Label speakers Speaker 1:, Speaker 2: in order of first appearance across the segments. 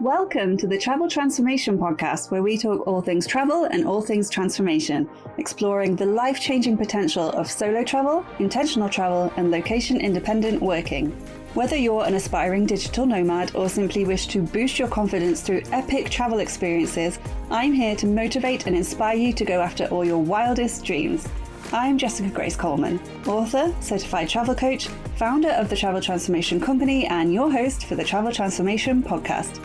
Speaker 1: Welcome to the Travel Transformation Podcast, where we talk all things travel and all things transformation, exploring the life-changing potential of solo travel, intentional travel, and location-independent working. Whether you're an aspiring digital nomad or simply wish to boost your confidence through epic travel experiences, I'm here to motivate and inspire you to go after all your wildest dreams. I'm Jessica Grace Coleman, author, certified travel coach, founder of the Travel Transformation Company, and your host for the Travel Transformation Podcast.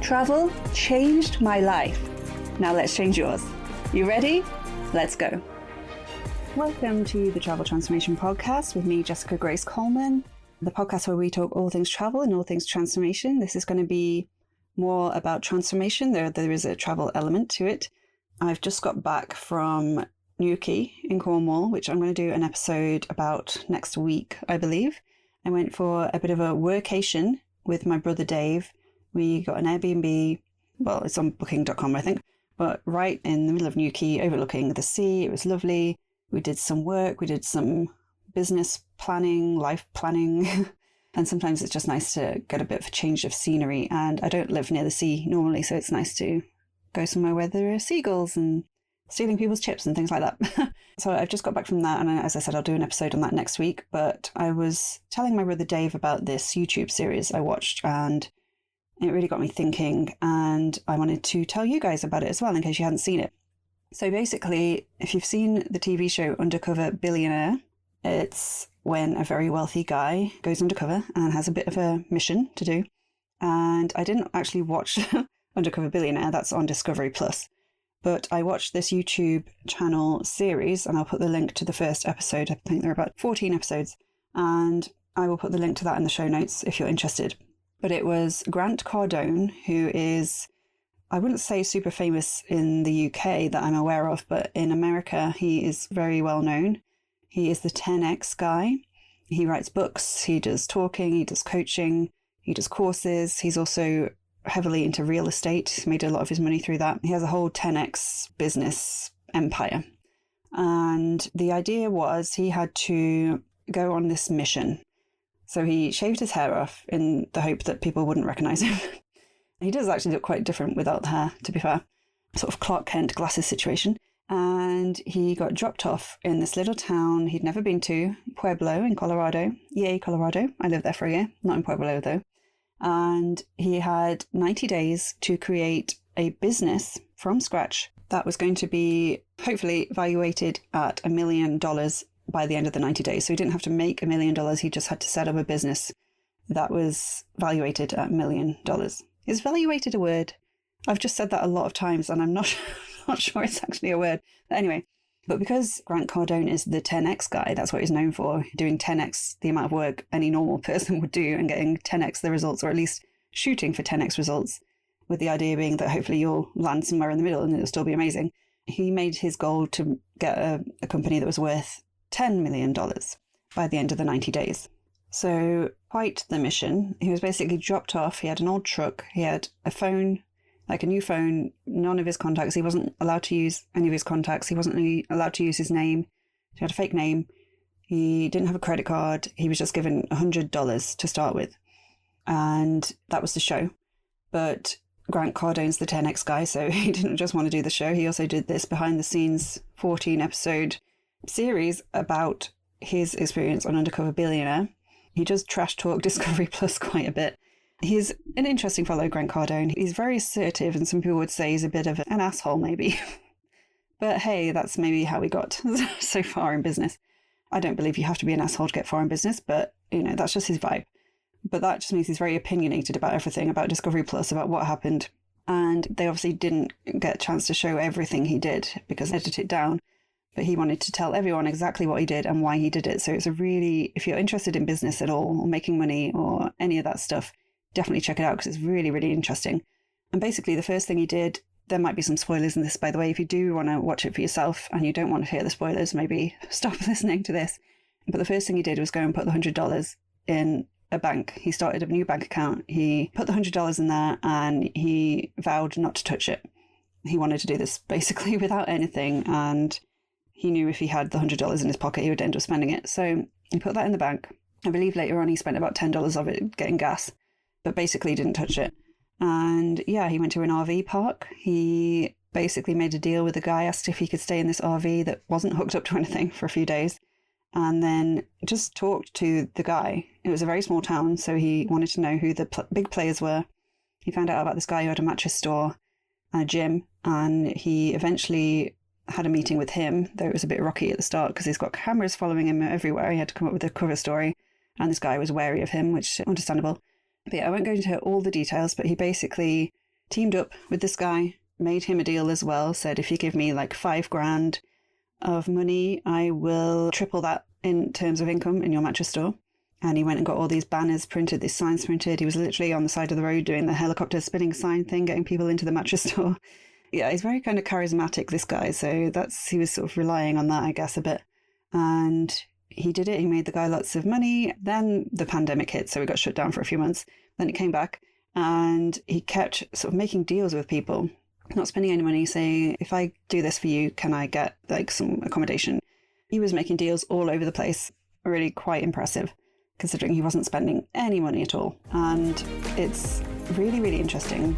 Speaker 1: Travel changed my life. Now let's change yours. You ready? Let's go. Welcome to the Travel Transformation Podcast with me, Jessica Grace Coleman, the podcast where we talk all things travel and all things transformation. This is going to be more about transformation. There is a travel element to it. I've just got back from Newquay in Cornwall, which I'm going to do an episode about next week, I believe. I went for a bit of a workation with my brother Dave. We got an Airbnb, well, it's on booking.com, I think, but right in the middle of Newquay, overlooking the sea. It was lovely. We did some work. We did some business planning, life planning. And sometimes it's just nice to get a bit of a change of scenery. And I don't live near the sea normally, so it's nice to go somewhere where there are seagulls and stealing people's chips and things like that. So I've just got back from that. And as I said, I'll do an episode on that next week. But I was telling my brother Dave about this YouTube series I watched, and it really got me thinking, and I wanted to tell you guys about it as well in case you hadn't seen it. So basically, if you've seen the TV show Undercover Billionaire, it's when a very wealthy guy goes undercover and has a bit of a mission to do. And I didn't actually watch Undercover Billionaire, that's on Discovery Plus. But I watched this YouTube channel series, and I'll put the link to the first episode. I think there are about 14 episodes, and I will put the link to that in the show notes if you're interested. But it was Grant Cardone, who is, I wouldn't say super famous in the UK that I'm aware of, but in America, he is very well known. He is the 10X guy. He writes books, he does talking, he does coaching, he does courses. He's also heavily into real estate. He's made a lot of his money through that. He has a whole 10X business empire. And the idea was he had to go on this mission. So he shaved his hair off in the hope that people wouldn't recognize him. He does actually look quite different without the hair, to be fair. Sort of Clark Kent glasses situation. And he got dropped off in this little town he'd never been to, Pueblo in Colorado. Yay, Colorado. I lived there for a year. Not in Pueblo, though. And he had 90 days to create a business from scratch that was going to be hopefully valuated at $1 million by the end of the 90 days. So he didn't have to make $1 million. He just had to set up a business that was valuated at $1 million. Is valuated a word? I've just said that a lot of times and I'm not sure it's actually a word. But anyway, but because Grant Cardone is the 10X guy, that's what he's known for, doing 10X the amount of work any normal person would do and getting 10X the results, or at least shooting for 10X results, with the idea being that hopefully you'll land somewhere in the middle and it'll still be amazing. He made his goal to get a company that was worth $10 million by the end of the 90 days. So quite the mission. He was basically dropped off. He had an old truck. He had a phone, like a new phone, none of his contacts. He wasn't allowed to use any of his contacts. He wasn't really allowed to use his name. He had a fake name. He didn't have a credit card. He was just given $100 to start with. And that was the show. But Grant Cardone's the 10X guy, so he didn't just want to do the show. He also did this behind the scenes 14-episode series about his experience on Undercover Billionaire. He does trash talk Discovery Plus quite a bit. He's an interesting fellow, Grant Cardone. He's very assertive, and some people would say he's a bit of an asshole, maybe. But hey, that's maybe how we got so far in business. I don't believe you have to be an asshole to get far in business, but, that's just his vibe. But that just means he's very opinionated about everything, about Discovery Plus, about what happened. And they obviously didn't get a chance to show everything he did because they edited it down. But he wanted to tell everyone exactly what he did and why he did it. So it's a really, if you're interested in business at all, or making money or any of that stuff, definitely check it out because it's really, really interesting. And basically the first thing he did, there might be some spoilers in this, by the way. If you do want to watch it for yourself and you don't want to hear the spoilers, maybe stop listening to this. But the first thing he did was go and put the $100 in a bank. He started a new bank account. He put the $100 in there and he vowed not to touch it. He wanted to do this basically without anything, and he knew if he had the $100 in his pocket, he would end up spending it. So he put that in the bank. I believe later on he spent about $10 of it getting gas, but basically didn't touch it. And yeah, he went to an RV park. He basically made a deal with the guy, asked if he could stay in this RV that wasn't hooked up to anything for a few days, and then just talked to the guy. It was a very small town, so he wanted to know who the big players were. He found out about this guy who had a mattress store and a gym, and he eventually had a meeting with him, though it was a bit rocky at the start because he's got cameras following him everywhere. He had to come up with a cover story, and this guy was wary of him, which is understandable. But yeah, I won't go into all the details, but he basically teamed up with this guy, made him a deal as well, said, if you give me like $5,000 of money, I will triple that in terms of income in your mattress store. And he went and got all these banners printed, these signs printed. He was literally on the side of the road doing the helicopter spinning sign thing, getting people into the mattress store. Yeah, he's very kind of charismatic, this guy. So he was sort of relying on that, I guess, a bit. And he did it. He made the guy lots of money. Then the pandemic hit, so he got shut down for a few months. Then it came back, and he kept sort of making deals with people, not spending any money, saying, if I do this for you, can I get like some accommodation? He was making deals all over the place. Really quite impressive, considering he wasn't spending any money at all. And it's really, really interesting.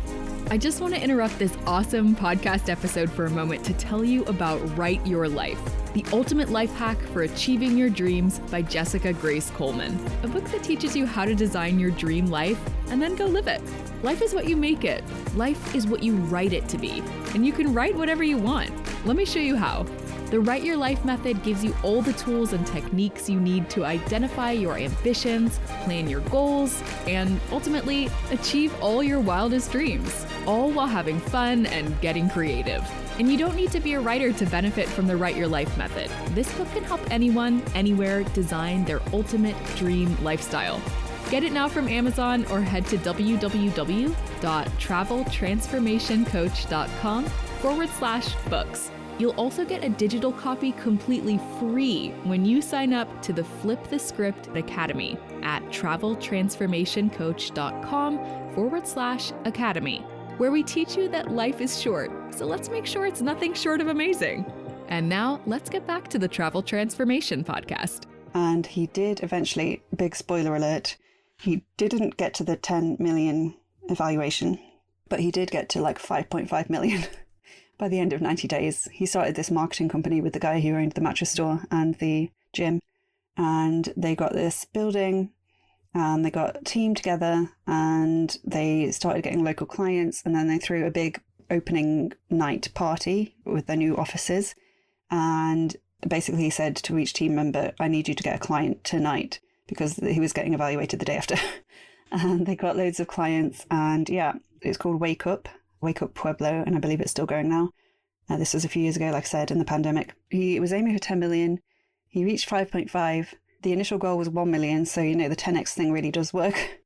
Speaker 2: I just want to interrupt this awesome podcast episode for a moment to tell you about Write Your Life, the ultimate life hack for achieving your dreams by Jessica Grace Coleman, a book that teaches you how to design your dream life and then go live it. Life is what you make it. Life is what you write it to be. And you can write whatever you want. Let me show you how. The Write Your Life method gives you all the tools and techniques you need to identify your ambitions, plan your goals, and ultimately achieve all your wildest dreams, all while having fun and getting creative. And you don't need to be a writer to benefit from the Write Your Life method. This book can help anyone, anywhere design their ultimate dream lifestyle. Get it now from Amazon or head to www.traveltransformationcoach.com/books. You'll also get a digital copy completely free when you sign up to the Flip the Script Academy at traveltransformationcoach.com/academy, where we teach you that life is short, so let's make sure it's nothing short of amazing. And now let's get back to the Travel Transformation Podcast.
Speaker 1: And he did eventually, big spoiler alert, he didn't get to the 10 million evaluation, but he did get to like 5.5 million. By the end of 90 days, he started this marketing company with the guy who owned the mattress store and the gym. And they got this building and they got a team together and they started getting local clients. And then they threw a big opening night party with their new offices. And basically he said to each team member, I need you to get a client tonight, because he was getting evaluated the day after. And they got loads of clients. And yeah, it's called Wake Up Pueblo, and I believe it's still going now. This was a few years ago, like I said, in the pandemic. He was aiming for 10 million. He reached 5.5. The initial goal was 1 million, so the 10x thing really does work.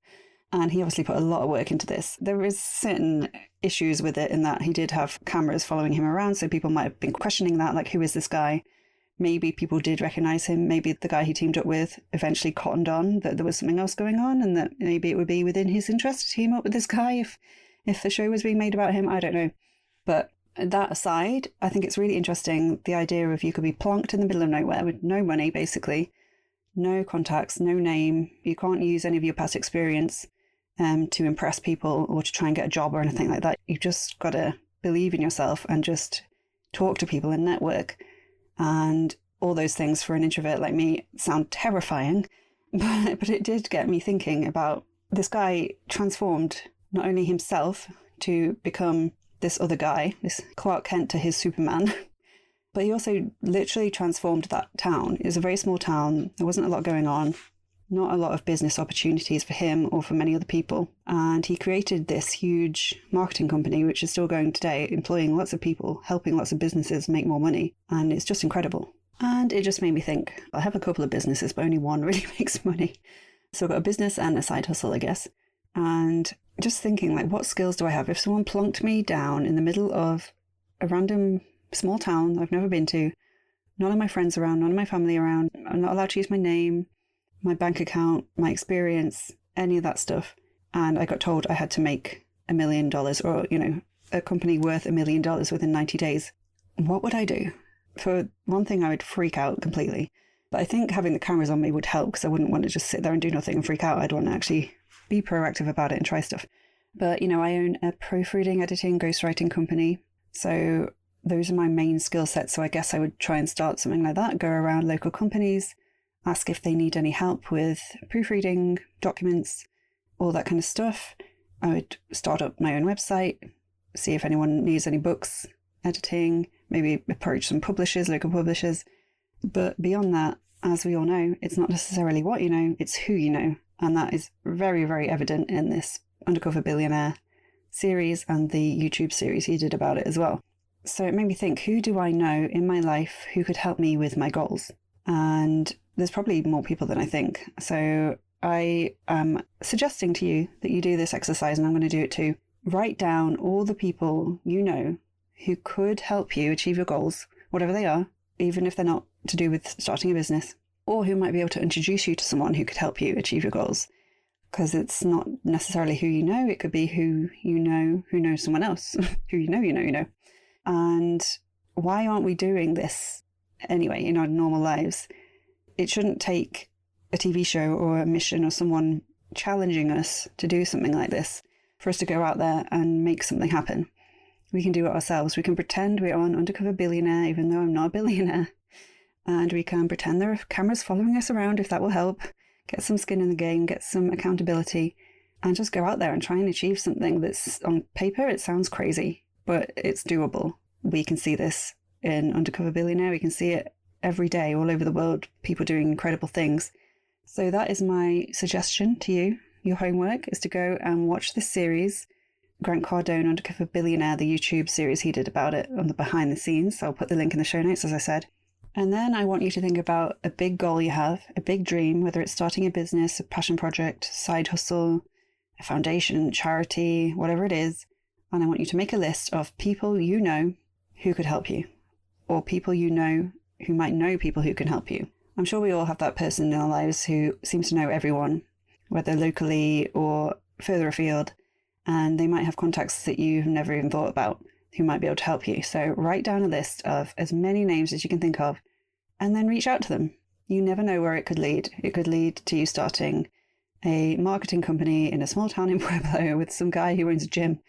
Speaker 1: And he obviously put a lot of work into this. There is certain issues with it in that he did have cameras following him around, so people might have been questioning that, like, who is this guy? Maybe people did recognize him. Maybe the guy he teamed up with eventually cottoned on that there was something else going on, and that maybe it would be within his interest to team up with this guy if the show was being made about him. I don't know. But that aside, I think it's really interesting, the idea of you could be plonked in the middle of nowhere with no money, basically, no contacts, no name. You can't use any of your past experience to impress people or to try and get a job or anything like that. You've just got to believe in yourself and just talk to people and network. And all those things for an introvert like me sound terrifying, but it did get me thinking about this guy transformed not only himself to become this other guy, this Clark Kent to his Superman, but he also literally transformed that town. It was a very small town. There wasn't a lot going on, not a lot of business opportunities for him or for many other people. And he created this huge marketing company, which is still going today, employing lots of people, helping lots of businesses make more money. And it's just incredible. And it just made me think, I have a couple of businesses, but only one really makes money. So I've got a business and a side hustle, I guess. And just thinking, like, what skills do I have? If someone plunked me down in the middle of a random small town I've never been to, none of my friends around, none of my family around, I'm not allowed to use my name, my bank account, my experience, any of that stuff. And I got told I had to make $1 million or, a company worth $1 million within 90 days. What would I do? For one thing, I would freak out completely. But I think having the cameras on me would help, because I wouldn't want to just sit there and do nothing and freak out. I'd want to actually be proactive about it and try stuff. But, I own a proofreading, editing, ghostwriting company. So those are my main skill sets. So I guess I would try and start something like that, go around local companies, ask if they need any help with proofreading, documents, all that kind of stuff. I would start up my own website, see if anyone needs any books, editing, maybe approach some publishers, local publishers. But beyond that, as we all know, it's not necessarily what you know, it's who you know. And that is very, very evident in this Undercover Billionaire series and the YouTube series he did about it as well. So it made me think, who do I know in my life who could help me with my goals? And there's probably more people than I think. So I am suggesting to you that you do this exercise, and I'm going to do it too. Write down all the people you know who could help you achieve your goals, whatever they are, even if they're not to do with starting a business, or who might be able to introduce you to someone who could help you achieve your goals. Because it's not necessarily who you know, it could be who you know who knows someone else, who you know. And why aren't we doing this anyway in our normal lives? It shouldn't take a TV show or a mission or someone challenging us to do something like this for us to go out there and make something happen. We can do it ourselves. We can pretend we're on Undercover Billionaire, even though I'm not a billionaire. And we can pretend there are cameras following us around, if that will help. Get some skin in the game, get some accountability, and just go out there and try and achieve something that's, on paper, it sounds crazy, but it's doable. We can see this in Undercover Billionaire. We can see it every day all over the world, people doing incredible things. So that is my suggestion to you. Your homework is to go and watch this series, Grant Cardone, Undercover Billionaire, the YouTube series he did about it on the behind the scenes. So I'll put the link in the show notes, as I said. And then I want you to think about a big goal you have, a big dream, whether it's starting a business, a passion project, side hustle, a foundation, charity, whatever it is. And I want you to make a list of people you know who could help you, or people you know who might know people who can help you. I'm sure we all have that person in our lives who seems to know everyone, whether locally or further afield, and they might have contacts that you've never even thought about who might be able to help you. So write down a list of as many names as you can think of, and then reach out to them. You never know where it could lead. It could lead to you starting a marketing company in a small town in Pueblo with some guy who owns a gym,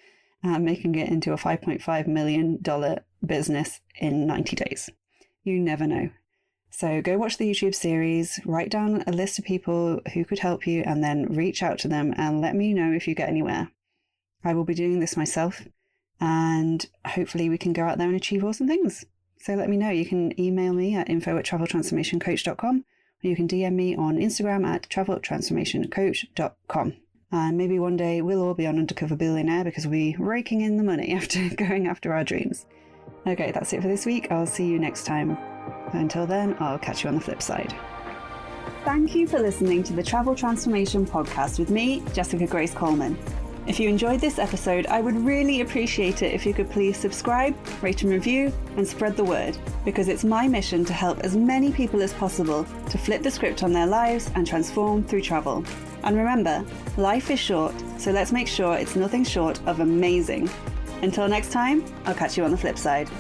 Speaker 1: making it into a $5.5 million business in 90 days. You never know. So go watch the YouTube series, write down a list of people who could help you, and then reach out to them and let me know if you get anywhere. I will be doing this myself, and hopefully we can go out there and achieve awesome things. So let me know. You can email me at info@traveltransformationcoach.com, or you can DM me on Instagram at traveltransformationcoach.com. And maybe one day we'll all be on Undercover Billionaire because we're raking in the money after going after our dreams. Okay, that's it for this week. I'll see you next time. Until then, I'll catch you on the flip side. Thank you for listening to the Travel Transformation Podcast with me, Jessica Grace Coleman. If you enjoyed this episode, I would really appreciate it if you could please subscribe, rate and review, and spread the word, because it's my mission to help as many people as possible to flip the script on their lives and transform through travel. And remember, life is short, so let's make sure it's nothing short of amazing. Until next time, I'll catch you on the flip side.